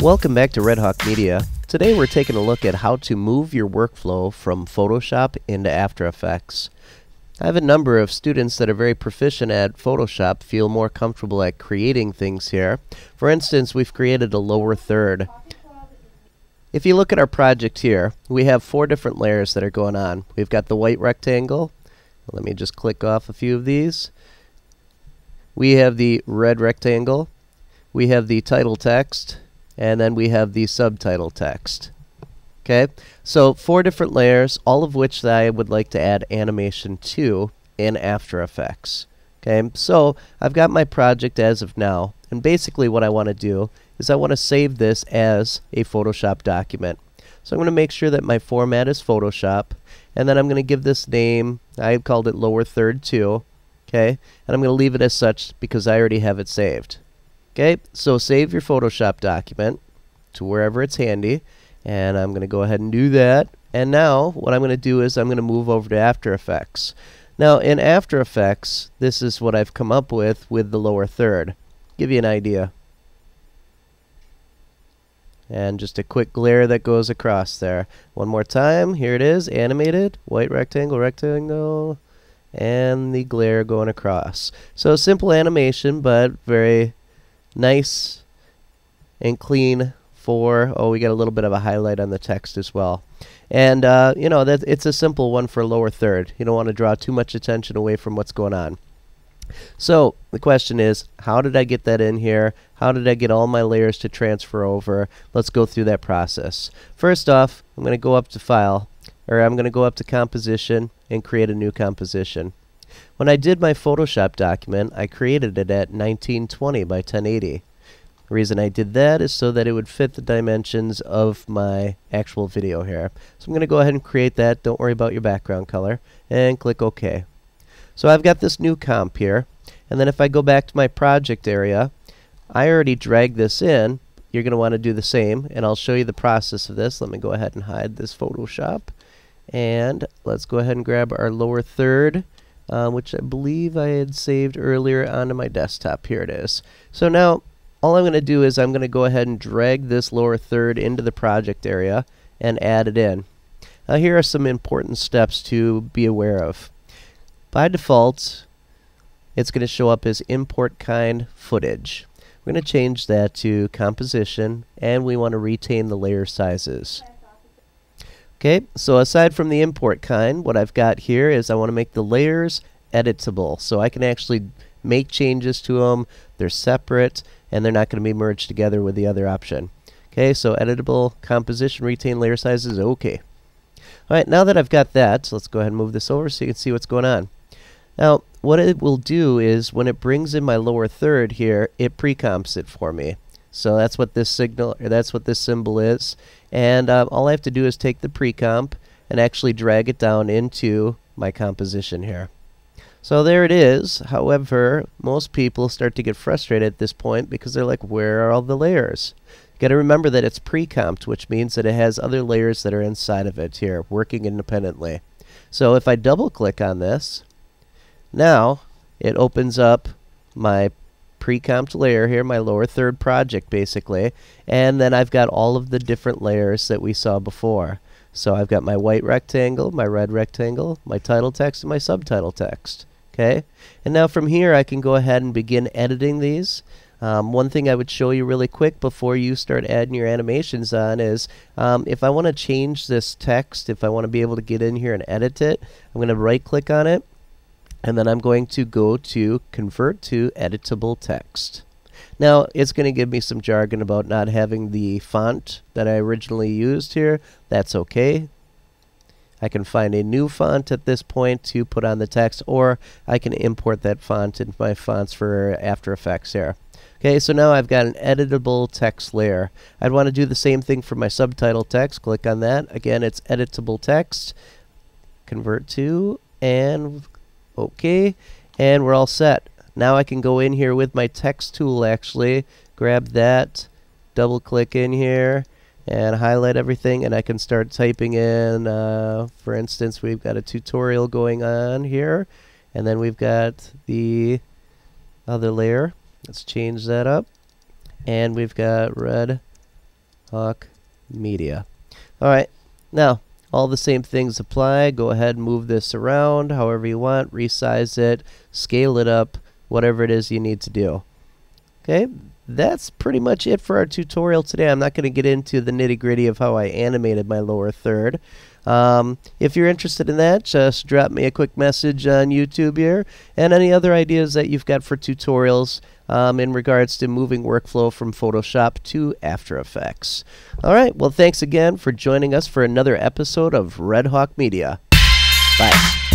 Welcome back to Red Hawk Media. Today we're taking a look at how to move your workflow from Photoshop into After Effects. I have a number of students that are very proficient at Photoshop, feel more comfortable at creating things here. For instance, we've created a lower third. If you look at our project here, we have 4 different layers that are going on. We've got the white rectangle. Let me just click off a few of these. We have the red rectangle. We have the title text. And then we have the subtitle text. Okay, so 4 different layers, all of which I would like to add animation to in After Effects. Okay, so I've got my project as of now, and basically what I want to do is I want to save this as a Photoshop document. So I'm going to make sure that my format is Photoshop, and then I'm going to give this name, I called it lower third 2, okay, and I'm going to leave it as such because I already have it saved. Okay, so save your Photoshop document to wherever it's handy, and I'm going to go ahead and do that. And now what I'm going to do is I'm going to move over to After Effects. Now in After Effects, this is what I've come up with the lower third. Give you an idea. And just a quick glare that goes across there. One more time, here it is, animated, white rectangle, rectangle, and the glare going across. So simple animation, but very nice and clean for, we got a little bit of a highlight on the text as well. And, you know, that it's a simple one for lower third. You don't want to draw too much attention away from what's going on. So the question is, how did I get that in here? How did I get all my layers to transfer over? Let's go through that process. First off, I'm going to go up to File, or I'm going to go up to Composition and create a new composition. When I did my Photoshop document, I created it at 1920 by 1080. The reason I did that is so that it would fit the dimensions of my actual video here. So I'm going to go ahead and create that. Don't worry about your background color. And click OK. So I've got this new comp here. And then if I go back to my project area, I already dragged this in. You're going to want to do the same. And I'll show you the process of this. Let me go ahead and hide this Photoshop. And let's go ahead and grab our lower third, which I believe I had saved earlier onto my desktop. Here it is. So now all I'm going to do is I'm going to go ahead and drag this lower third into the project area and add it in. Now here are some important steps to be aware of. By default, it's going to show up as import kind footage. We're going to change that to composition, and we want to retain the layer sizes. Okay, so aside from the import kind, what I've got here is I want to make the layers editable, so I can actually make changes to them. They're separate, and they're not going to be merged together with the other option. Okay, so editable, composition, retain layer sizes, okay. Alright, now that I've got that, so let's go ahead and move this over so you can see what's going on. Now, what it will do is when it brings in my lower third here, it pre-comps it for me. So that's what this signal, or that's what this symbol is. And all I have to do is take the pre-comp and actually drag it down into my composition here. So there it is. However, most people start to get frustrated at this point because they're like, where are all the layers? You got to remember that it's pre-comped, which means that it has other layers that are inside of it here, working independently. So if I double click on this, now it opens up my pre-comped layer here, my lower third project basically, and then I've got all of the different layers that we saw before. So I've got my white rectangle, my red rectangle, my title text, and my subtitle text. Okay, and now from here I can go ahead and begin editing these. One thing I would show you really quick before you start adding your animations on is if I want to change this text, if I want to be able to get in here and edit it, I'm going to right click on it, and then I'm going to go to Convert to Editable Text. Now, it's going to give me some jargon about not having the font that I originally used here. That's okay. I can find a new font at this point to put on the text, or I can import that font into my fonts for After Effects here. Okay, so now I've got an editable text layer. I'd want to do the same thing for my subtitle text. Click on that. Again, it's editable text. Convert to, and okay, and we're all set. Now I can go in here with my text tool actually, grab that, double click in here, and highlight everything, and I can start typing in, for instance, we've got a tutorial going on here, and then we've got the other layer. Let's change that up, and we've got red Hawk Media. Alright, now all the same things apply. Go ahead and move this around however you want, resize it, scale it up, whatever it is you need to do. Okay, that's pretty much it for our tutorial today. I'm not going to get into the nitty-gritty of how I animated my lower third. If you're interested in that, just drop me a quick message on YouTube here, and any other ideas that you've got for tutorials in regards to moving workflow from Photoshop to After Effects. Alright, well thanks again for joining us for another episode of Red Hawk Media. Bye.